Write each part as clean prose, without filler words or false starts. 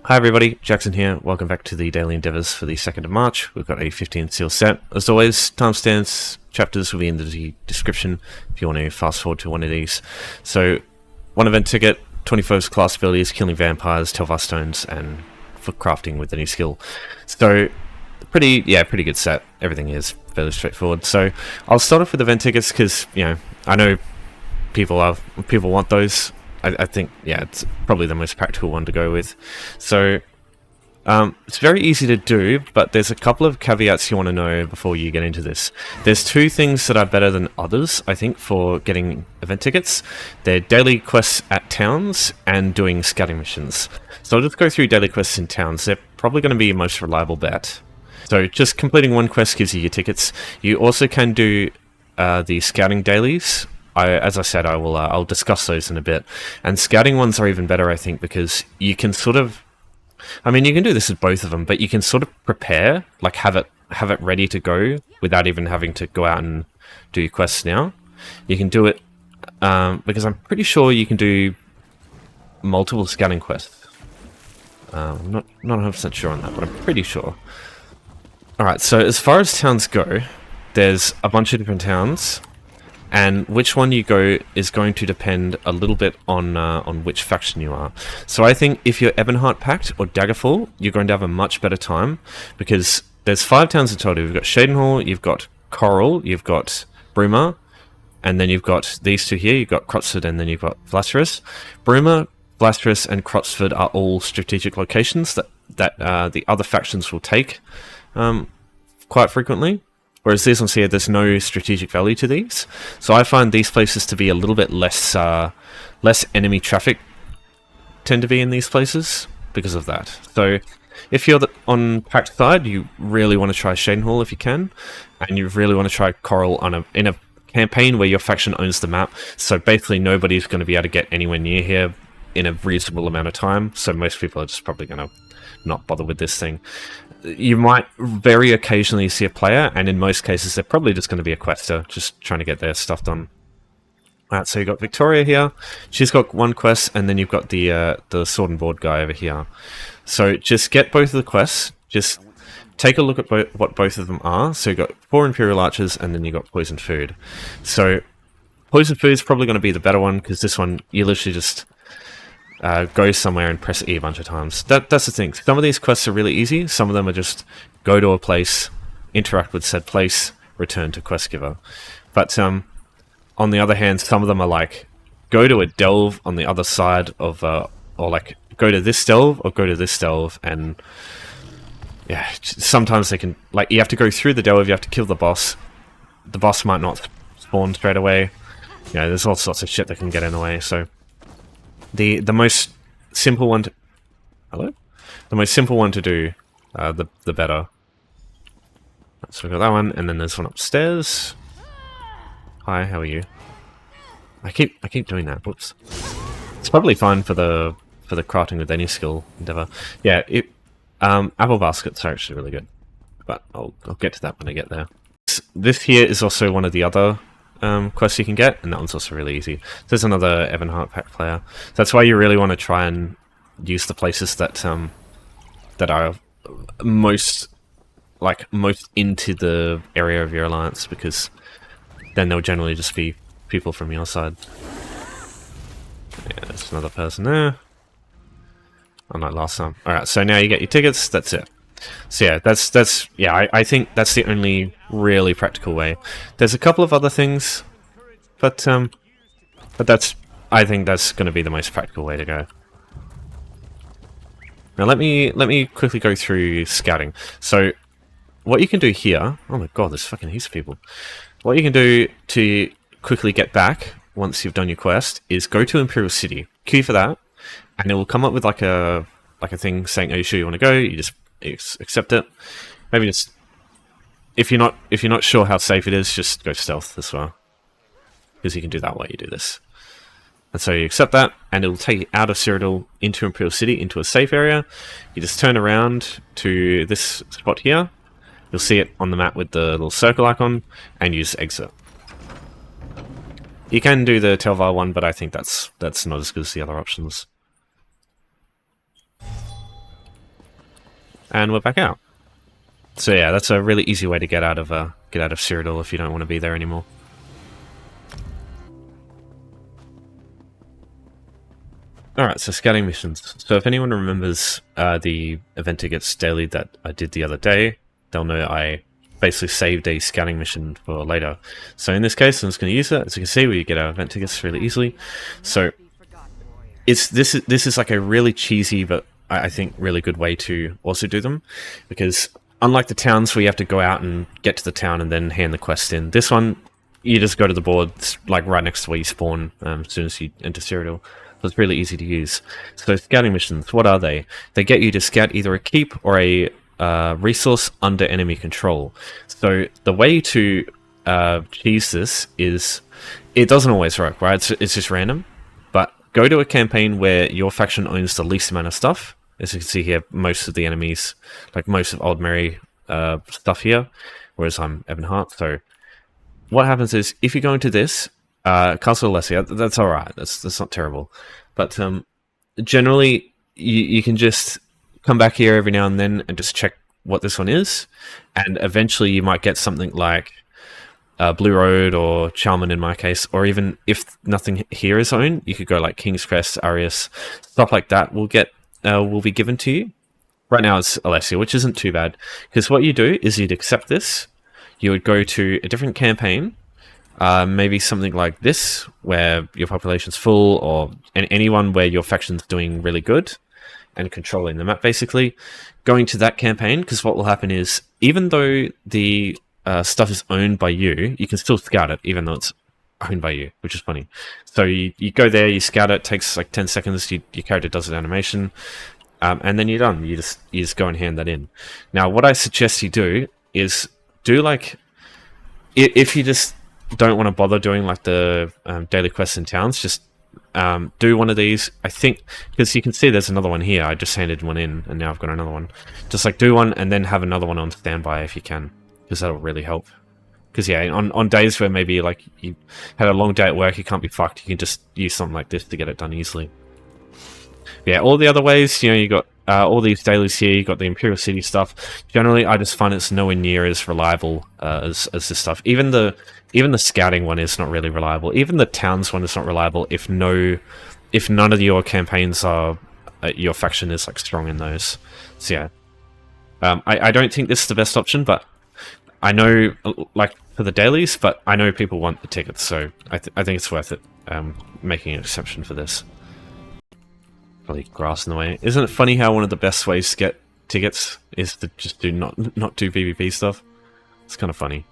Hi everybody, Jackson here. Welcome back to the Daily Endeavours for the 2nd of March. We've got a 15 seal set. As always, timestamps, chapters will be in the description if you want to fast forward to one of these. So, one event ticket, 21st class abilities, killing vampires, Tel Var Stones, and for crafting with any skill. So, pretty good set. Everything is fairly straightforward. So, I'll start off with event tickets because, I know people want those. I think, it's probably the most practical one to go with. So, it's very easy to do, but there's a couple of caveats you want to know before you get into this. There's two things that are better than others, I think, for getting event tickets. They're daily quests at towns and doing scouting missions. So I'll just go through daily quests in towns. They're probably going to be your most reliable bet. So just completing one quest gives you your tickets. You also can do the scouting dailies. As I said, I'll discuss those in a bit. And scouting ones are even better, I think, because you can sort of... I mean, you can do this with both of them, but you can sort of prepare, like have it ready to go without even having to go out and do your quests now. You can do it, because I'm pretty sure you can do multiple scouting quests. I'm not 100% sure on that, but I'm pretty sure. Alright, so as far as towns go, there's a bunch of different towns. And which one you go is going to depend a little bit on which faction you are. So I think if you're Ebonheart Pact or Daggerfall, you're going to have a much better time, because there's 5 towns in total. You've got Shadenhall, you've got Coral, you've got Bruma, and then you've got these two here. You've got Crotsford, and then you've got Vlasterus. Bruma, Vlasterus, and Crotsford are all strategic locations that the other factions will take quite frequently. Whereas these ones here, there's no strategic value to these. So I find these places to be a little bit less enemy traffic tend to be in these places because of that. So if you're on Pact side, you really want to try Shadenhall if you can, and you really want to try Coral in a campaign where your faction owns the map. So basically nobody's going to be able to get anywhere near here in a reasonable amount of time. So most people are just probably going to not bother with this thing. You might very occasionally see a player, and in most cases they're probably just going to be a quester, just trying to get their stuff done. Alright, so you've got Victoria here. She's got one quest, and then you've got the sword and board guy over here. So just get both of the quests. Just take a look at what both of them are. So you've got 4 Imperial Archers, and then you've got Poisoned Food. So Poisoned Food is probably going to be the better one, because this one, you literally just... go somewhere and press E a bunch of times. That's the thing. Some of these quests are really easy. Some of them are just go to a place, interact with said place, return to quest giver. But on the other hand, some of them are like go to a delve on the other side of, or like go to this delve or go to this delve, and yeah, sometimes they can, like, you have to go through the delve, you have to kill the boss. The boss might not spawn straight away. There's all sorts of shit that can get in the way. So the most simple one to... Hello? The most simple one to do, the better. So we've got that one, and then there's one upstairs. Hi, how are you? I keep doing that. Whoops. It's probably fine for the crafting with any skill endeavor. Yeah, apple baskets are actually really good, but I'll get to that when I get there. This here is also one of the other quests you can get, and that one's also really easy. There's another Ebonheart Pact player. That's why you really want to try and use the places that are most into the area of your alliance, because then they'll generally just be people from your side. Yeah, there's another person there. Unlike last time. Alright, so now you get your tickets, that's it. So yeah, I think that's the only really practical way. There's a couple of other things, but I think that's going to be the most practical way to go. Now let me quickly go through scouting. So what you can do here, oh my god, there's fucking heaps of people. What you can do to quickly get back once you've done your quest is go to Imperial City, queue for that, and it will come up with like a thing saying, "Are you sure you want to go?" You just accept it. Maybe just if you're not sure how safe it is, just go stealth as well, because you can do that while you do this. And so you accept that, and it'll take you out of Cyrodiil into Imperial City, into a safe area. You just turn around to this spot here. You'll see it on the map with the little circle icon, and use exit. You can do the Tel Var one, but I think that's not as good as the other options. and we're back out. So yeah, that's a really easy way to get out of Cyrodiil if you don't want to be there anymore. Alright, so scouting missions. So if anyone remembers the event tickets daily that I did the other day, they'll know I basically saved a scouting mission for later. So in this case, I'm just going to use it. As you can see, we get our event tickets really easily. So this is like a really cheesy, but I think really good way to also do them, because unlike the towns where you have to go out and get to the town and then hand the quest in, this one you just go to the board, like right next to where you spawn as soon as you enter Cyrodiil. So it's really easy to use. So scouting missions, what are they? They get you to scout either a keep or a resource under enemy control. So the way to cheese this is, it doesn't always work, right? It's just random. But go to a campaign where your faction owns the least amount of stuff. As you can see here, most of the enemies, like most of Old Mary stuff here, whereas I'm Ebonheart. So what happens is, if you go into this, Castle Alessia, that's alright, that's not terrible. But generally, you can just come back here every now and then and just check what this one is, and eventually you might get something like Blue Road or Charmin in my case, or even if nothing here is owned, you could go like King's Crest, Arius, stuff like that will be given to you. Right now it's Alessia, which isn't too bad, because what you do is you'd accept this, you would go to a different campaign, maybe something like this, where your population's full, or anyone where your faction's doing really good and controlling the map, basically. Going to that campaign, because what will happen is, even though the stuff is owned by you, you can still scout it, even though it's owned by you, which is funny. So you go there, you scout it, takes like 10 seconds, your character does an animation, and then you're done. You just go and hand that in. Now, what I suggest you do is do like, if you just don't want to bother doing like the daily quests in towns, just do one of these. I think, because you can see there's another one here, I just handed one in and now I've got another one. Just like do one and then have another one on standby if you can, because that'll really help. Because yeah, on days where maybe like you had a long day at work, you can't be fucked, you can just use something like this to get it done easily. Yeah, all the other ways, you got all these dailies here, you got the Imperial City stuff. Generally, I just find it's nowhere near as reliable as this stuff. Even the scouting one is not really reliable. Even the towns one is not reliable if none of your campaigns are your faction is like strong in those. So yeah, I don't think this is the best option, but I know, like for the dailies, but I know people want the tickets, so I think it's worth it making an exception for this. Probably grass in the way. Isn't it funny how one of the best ways to get tickets is to just not do PvP stuff? It's kind of funny.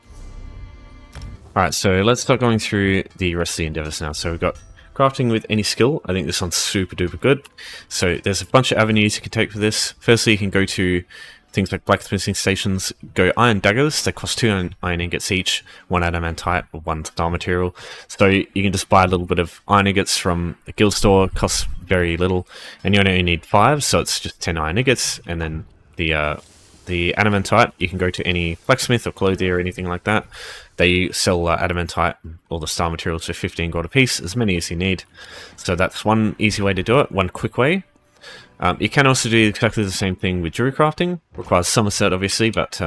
Alright, so let's start going through the rest of the endeavors now. So we've got crafting with any skill. I think this one's super duper good. So there's a bunch of avenues you can take for this. Firstly, you can go to things like blacksmithing stations, go iron daggers. They cost 2 iron ingots each, 1 adamantite or 1 star material. So you can just buy a little bit of iron ingots from a guild store, costs very little, and you only need 5, so it's just 10 iron ingots. And then the adamantite, you can go to any blacksmith or clothier or anything like that. They sell adamantite, all the star materials for 15 gold a piece, as many as you need. So that's one easy way to do it, one quick way. You can also do exactly the same thing with jewelry crafting. Requires Somerset, obviously, but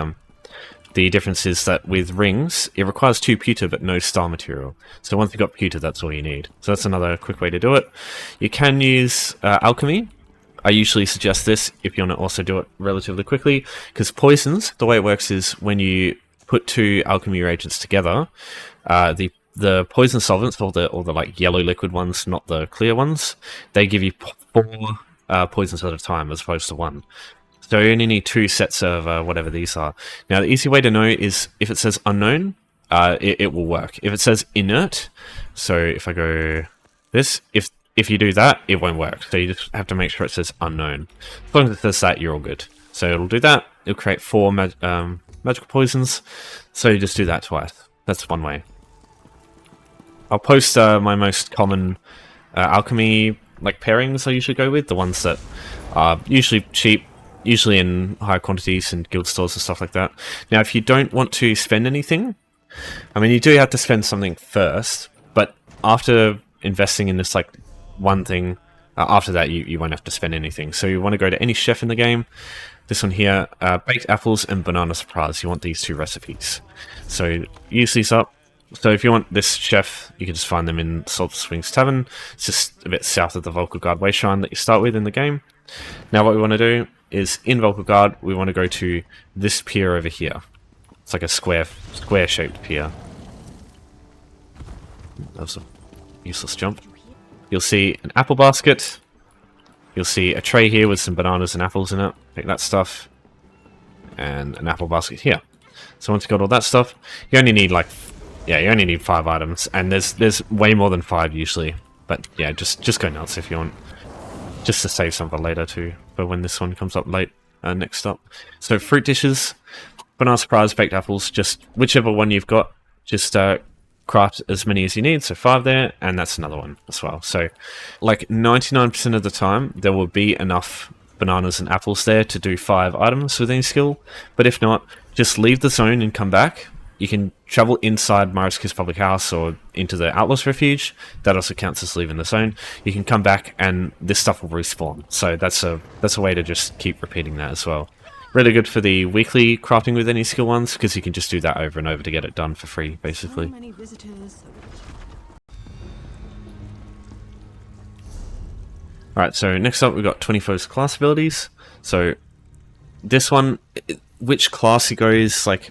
the difference is that with rings, it requires 2 pewter but no star material. So once you've got pewter, that's all you need. So that's another quick way to do it. You can use alchemy. I usually suggest this if you want to also do it relatively quickly, because poisons, the way it works is when you put 2 alchemy reagents together, the poison solvents, all the like yellow liquid ones, not the clear ones, they give you 4 poisons at a time as opposed to 1. So you only need 2 sets of whatever these are. Now the easy way to know is if it says unknown, it will work. If it says inert, so if I go this, if you do that, it won't work. So you just have to make sure it says unknown. As long as it says that, you're all good. So it'll do that. It'll create 4 magical poisons. So you just do that twice. That's one way. I'll post my most common alchemy like pairings I usually go with, the ones that are usually cheap, usually in higher quantities in guild stores and stuff like that. Now, if you don't want to spend anything, I mean, you do have to spend something first, but after investing in this like one thing, after that you won't have to spend anything. So you want to go to any chef in the game, This one here, baked apples and banana surprise. You want these 2 recipes. So use these up. So if you want this chef, you can just find them in Salt Springs Tavern. It's just a bit south of the Volcal Guard Way Shrine that you start with in the game. Now what we want to do is, in Volcal Guard, we want to go to this pier over here. It's like a square-shaped pier. That was a useless jump. You'll see an apple basket. You'll see a tray here with some bananas and apples in it. Take that stuff. And an apple basket here. So once you've got all that stuff, you only need like... Yeah, you only need 5 items. And there's way more than 5 usually. But yeah, just go nuts if you want. Just to save some for later too. For when this one comes up late. Next up. So fruit dishes. Banana surprise, baked apples. Just whichever one you've got. Just craft as many as you need, so 5 there, and that's another one as well. So like 99% of the time there will be enough bananas and apples there to do 5 items with any skill, but if not, just leave the zone and come back. You can travel inside Mariska's public house or into the Outlaw's Refuge. That also counts as leaving the zone. You can come back and this stuff will respawn, so that's a way to just keep repeating that as well. Really good for the weekly crafting with any skill ones, because you can just do that over and over to get it done for free, basically. Alright, so next up we've got 21st class abilities. So this one, which class you go is like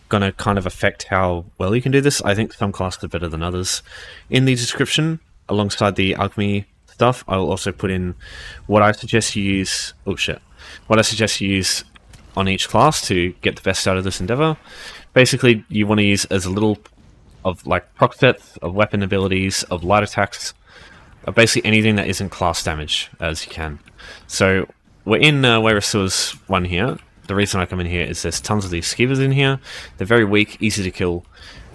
gonna kind of affect how well you can do this. I think some classes are better than others. In the description, alongside the alchemy stuff, I will also put in what I suggest you use. Oh shit. What I suggest you use on each class to get the best out of this endeavor. Basically, you want to use as little of like proc sets, of weapon abilities, of light attacks, of basically anything that isn't class damage as you can. So we're in Wayrasua's one here. The reason I come in here is there's tons of these skeevers in here. They're very weak, easy to kill,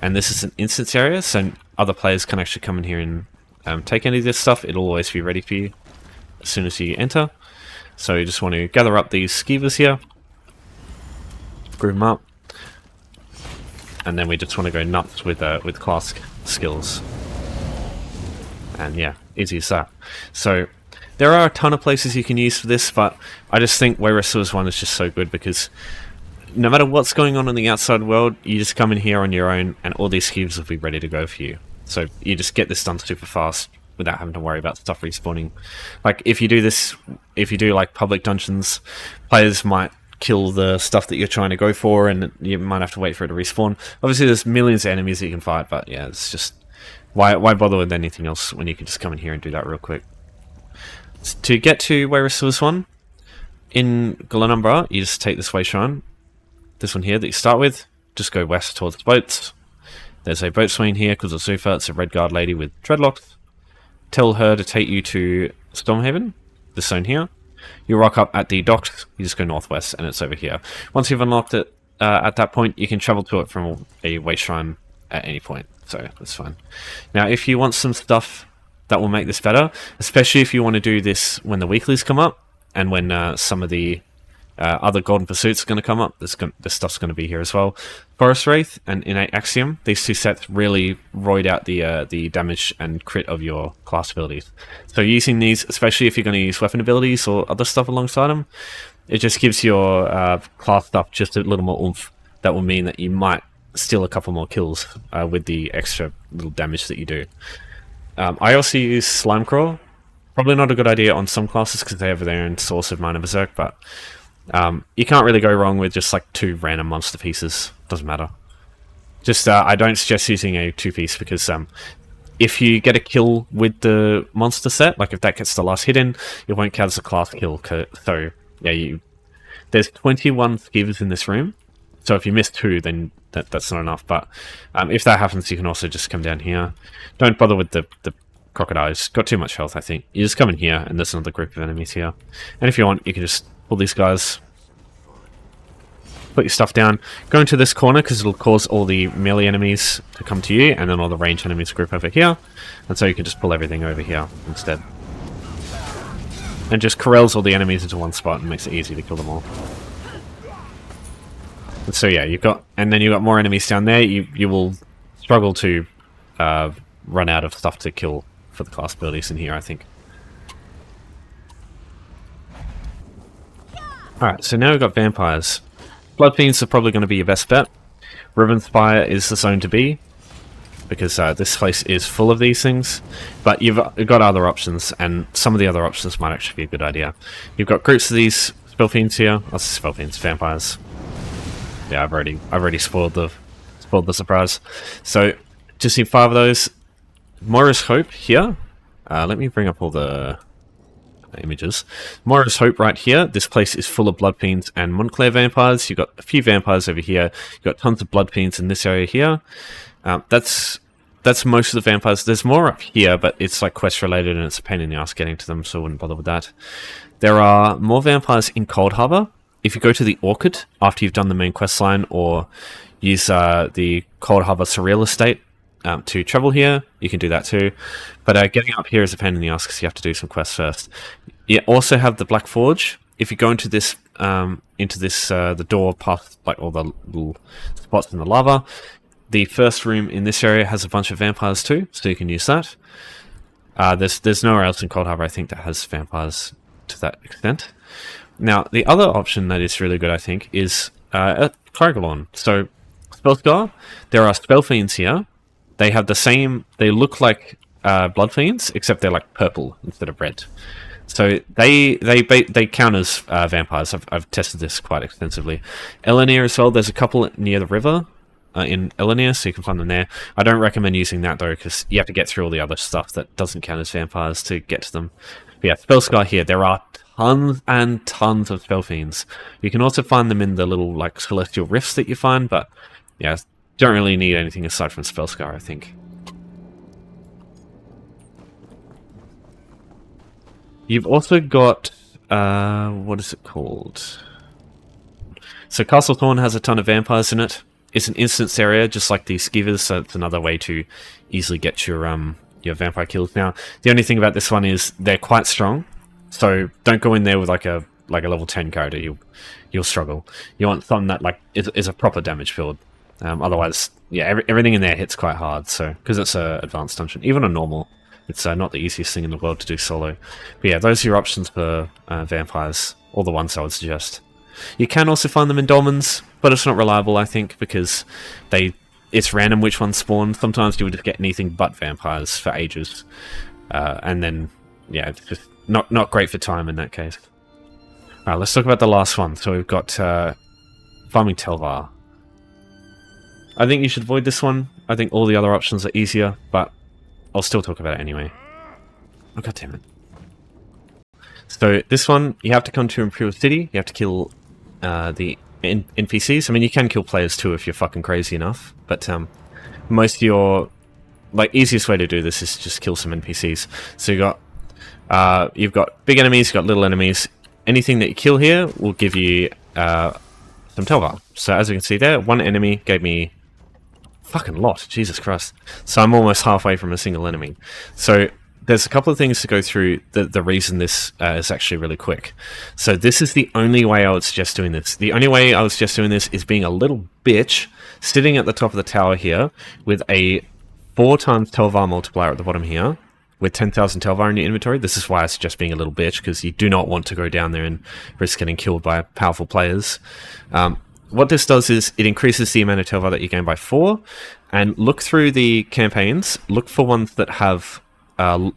and this is an instance area, so other players can actually come in here and take any of this stuff. It'll always be ready for you as soon as you enter. So you just want to gather up these skeevers here, group them up, and then we just want to go nuts with class skills. And yeah, easy as that. So there are a ton of places you can use for this, but I just think Wayrasua's one is just so good because no matter what's going on in the outside world, you just come in here on your own and all these skeevers will be ready to go for you. So you just get this done super fast without having to worry about stuff respawning. Like if you do like public dungeons, players might kill the stuff that you're trying to go for and you might have to wait for it to respawn. Obviously there's millions of enemies that you can fight, but yeah, it's just why bother with anything else when you can just come in here and do that real quick. To get to Wayrasua's one, in Glenumbra, you just take this way shrine, this one here that you start with, just go west towards the boats. There's a boatswain here called Azufa. It's a red guard lady with dreadlocks. Tell her to take you to Stormhaven, this zone here. You rock up at the docks, you just go northwest, and it's over here. Once you've unlocked it, at that point, you can travel to it from a way shrine at any point, so that's fine. Now, if you want some stuff that will make this better, especially if you want to do this when the weeklies come up, and when some of the other Golden Pursuits are going to come up, this stuff's going to be here as well. Forest Wraith and Innate Axiom, these two sets really roid out the damage and crit of your class abilities. So using these, especially if you're going to use weapon abilities or other stuff alongside them, it just gives your class stuff just a little more oomph. That will mean that you might steal a couple more kills with the extra little damage that you do. I also use Slime Crawl. Probably not a good idea on some classes because they have their own source of Minor Berserk, but you can't really go wrong with just like 2 random monster pieces. Doesn't matter. Just I don't suggest using a 2-piece because if you get a kill with the monster set, like if that gets the last hit in, it won't count as a class kill. So yeah, there's 21 skeevers in this room. So if you miss 2, then that's not enough. But if that happens, you can also just come down here. Don't bother with the crocodiles. Got too much health, I think. You just come in here, and there's another group of enemies here. And if you want, you can just pull these guys, put your stuff down, go into this corner because it'll cause all the melee enemies to come to you, and then all the ranged enemies group over here. And so you can just pull everything over here instead. And just corrals all the enemies into one spot and makes it easy to kill them all. And so yeah, you've got more enemies down there. You will struggle to run out of stuff to kill for the class abilities in here, I think. Alright, so now we've got vampires. Blood Fiends are probably going to be your best bet. Riven's Fire is the zone to be, because this place is full of these things, but you've got other options, and some of the other options might actually be a good idea. You've got groups of these Spell Fiends here. Oh, Spell Fiends, vampires. Yeah, I've already spoiled the surprise. So just need 5 of those. Moira's Hope here. Let me bring up all the images. Moira's Hope right here. This place is full of Blood Fiends and Montclair vampires. You've got a few vampires over here. You've got tons of Blood Fiends in this area here. That's most of the vampires. There's more up here, but it's like quest related and it's a pain in the ass getting to them, so I wouldn't bother with that. There are more vampires in Cold Harbor. If you go to the Orchid after you've done the main quest line, or use the Cold Harbor Surreal Estate to travel here, you can do that too. But getting up here is a pain in the ass because you have to do some quests first. You also have the Black Forge. If you go into this the door past like all the little spots in the lava, the first room in this area has a bunch of vampires too, so you can use that. There's nowhere else in Cold Harbor, I think, that has vampires to that extent. Now, the other option that is really good, I think, is Cargalon. So, Spellscar, there are Spell Fiends here. They have the same... They look like Blood Fiends, except they're like purple instead of red. So they count as vampires. I've tested this quite extensively. Elenir as well, there's a couple near the river in Elenir, so you can find them there. I don't recommend using that though, because you have to get through all the other stuff that doesn't count as vampires to get to them. But yeah, Spellscar here, there are tons and tons of Spell Fiends. You can also find them in the little like celestial rifts that you find, but yeah, don't really need anything aside from Spellscar, I think. You've also got what is it called? So Castlethorn has a ton of vampires in it. It's an instance area, just like the Skivers, so it's another way to easily get your vampire kills. Now, the only thing about this one is they're quite strong, so don't go in there with like a level 10 character. You'll struggle. You want something that like is a proper damage build. Otherwise, yeah, everything in there hits quite hard. So because it's a advanced dungeon, even a normal, it's not the easiest thing in the world to do solo. But yeah, those are your options for vampires, or the ones I would suggest. You can also find them in dolmens, but it's not reliable, I think, because it's random which ones spawn. Sometimes you would just get anything but vampires for ages, and then yeah, it's just not great for time in that case. All right, let's talk about the last one. So we've got farming Tel Var. I think you should avoid this one. I think all the other options are easier, but I'll still talk about it anyway. Oh, god damn it. So this one, you have to come to Imperial City. You have to kill the NPCs. I mean, you can kill players too if you're fucking crazy enough, but most of your easiest way to do this is just kill some NPCs. So you've got big enemies, you've got little enemies. Anything that you kill here will give you some Tel Var. So as you can see there, one enemy gave me fucking lot, Jesus Christ. So I'm almost halfway from a single enemy. So there's a couple of things to go through the reason this is actually really quick. So this is the only way I would suggest doing this. The only way I would suggest doing this is being a little bitch, sitting at the top of the tower here with a 4 times Tel Var multiplier at the bottom here, with 10,000 Tel Var in your inventory. This is why I suggest being a little bitch, because you do not want to go down there and risk getting killed by powerful players. What this does is it increases the amount of Tel Var that you gain by 4, and look through the campaigns, look for ones that have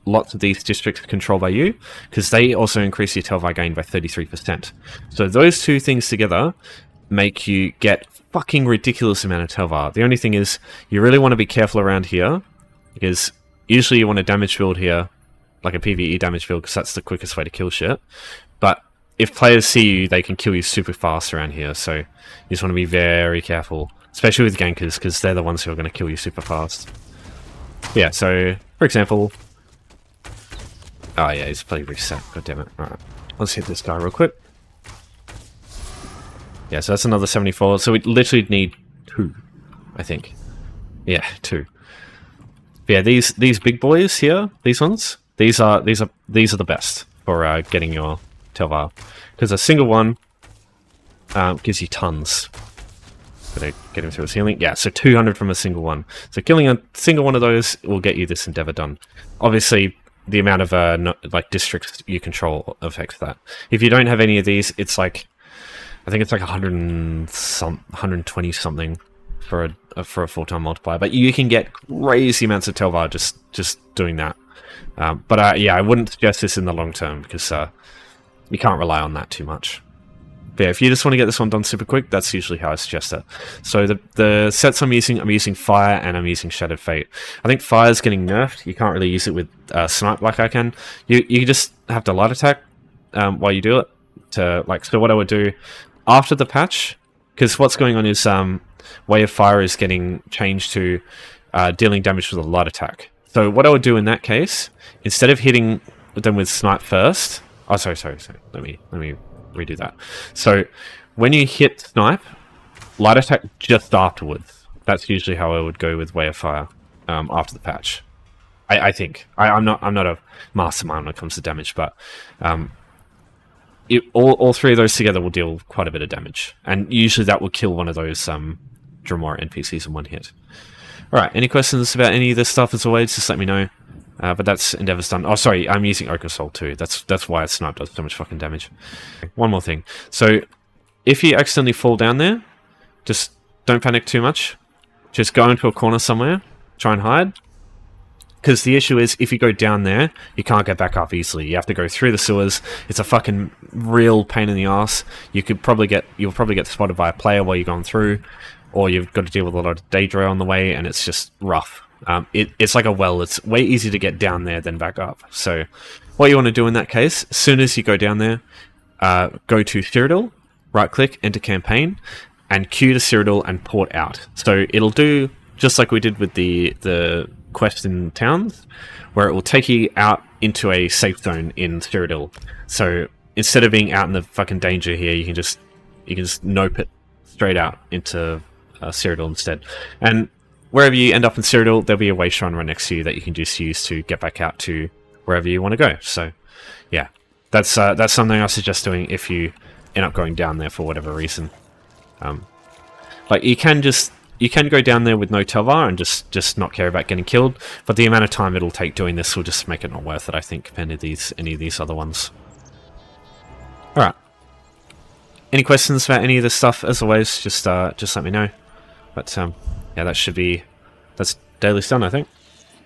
lots of these districts controlled by you, because they also increase your Tel Var gain by 33%. So those two things together make you get fucking ridiculous amount of Tel Var. The only thing is, you really want to be careful around here, because usually you want a damage build here, like a PvE damage build, because that's the quickest way to kill shit. But if players see you, they can kill you super fast around here, so you just want to be very careful, especially with gankers, because they're the ones who are going to kill you super fast. Yeah, so, for example... Oh yeah, he's bloody reset, god damn it. Alright, let's hit this guy real quick. Yeah, so that's another 74, so we literally need 2, I think. Yeah, 2. But yeah, these big boys here, these ones, these are the best for getting your Tel Var, because a single one gives you tons. Gotta get him through his healing. Yeah, so 200 from a single one. So killing a single one of those will get you this endeavor done. Obviously, the amount of districts you control affects that. If you don't have any of these, it's like I think it's like 120 something for a full-time multiplier. But you can get crazy amounts of Tel Var just doing that. But yeah, I wouldn't suggest this in the long term because you can't rely on that too much. But yeah, if you just want to get this one done super quick, that's usually how I suggest it. So the sets I'm using Fire and I'm using Shattered Fate. I think Fire's getting nerfed. You can't really use it with Snipe like I can. You just have to light attack while you do it. So what I would do after the patch, because what's going on is Way of Fire is getting changed to dealing damage with a light attack. So what I would do in that case, instead of hitting them with Snipe first... Oh, sorry. Let me redo that. So when you hit Snipe, light attack just afterwards. That's usually how I would go with Way of Fire after the patch. I think. I'm not a mastermind when it comes to damage, but all three of those together will deal quite a bit of damage, and usually that will kill one of those Dremora NPCs in one hit. Alright, any questions about any of this stuff? As always, just let me know. But that's Endeavor's done. Oh, sorry, I'm using Ochre Soul too. That's why Snipe does so much fucking damage. One more thing. So, if you accidentally fall down there, just don't panic too much. Just go into a corner somewhere. Try and hide. Because the issue is, if you go down there, you can't get back up easily. You have to go through the sewers. It's a fucking real pain in the ass. You'll probably get spotted by a player while you're going through, or you've got to deal with a lot of Daedra on the way, and it's just rough. It's like a well. It's way easier to get down there than back up. So, what you want to do in that case, as soon as you go down there, go to Cyrodiil, right-click, enter campaign, and queue to Cyrodiil and port out. So it'll do just like we did with the quest in towns, where it will take you out into a safe zone in Cyrodiil. So instead of being out in the fucking danger here, you can just nope it straight out into Cyrodiil instead. And wherever you end up in Cyrodiil, there'll be a way shrine right next to you that you can just use to get back out to wherever you want to go. So yeah, that's something I suggest doing if you end up going down there for whatever reason. Like you can go down there with no Tel Var and just not care about getting killed, but the amount of time it'll take doing this will just make it not worth it, I think, compared to any of these other ones. Alright. Any questions about any of this stuff? As always, just let me know. But yeah, that's daily's done, I think.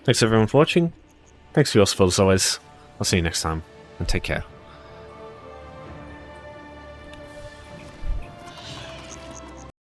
Thanks everyone for watching. Thanks for your support as always. I'll see you next time, and take care.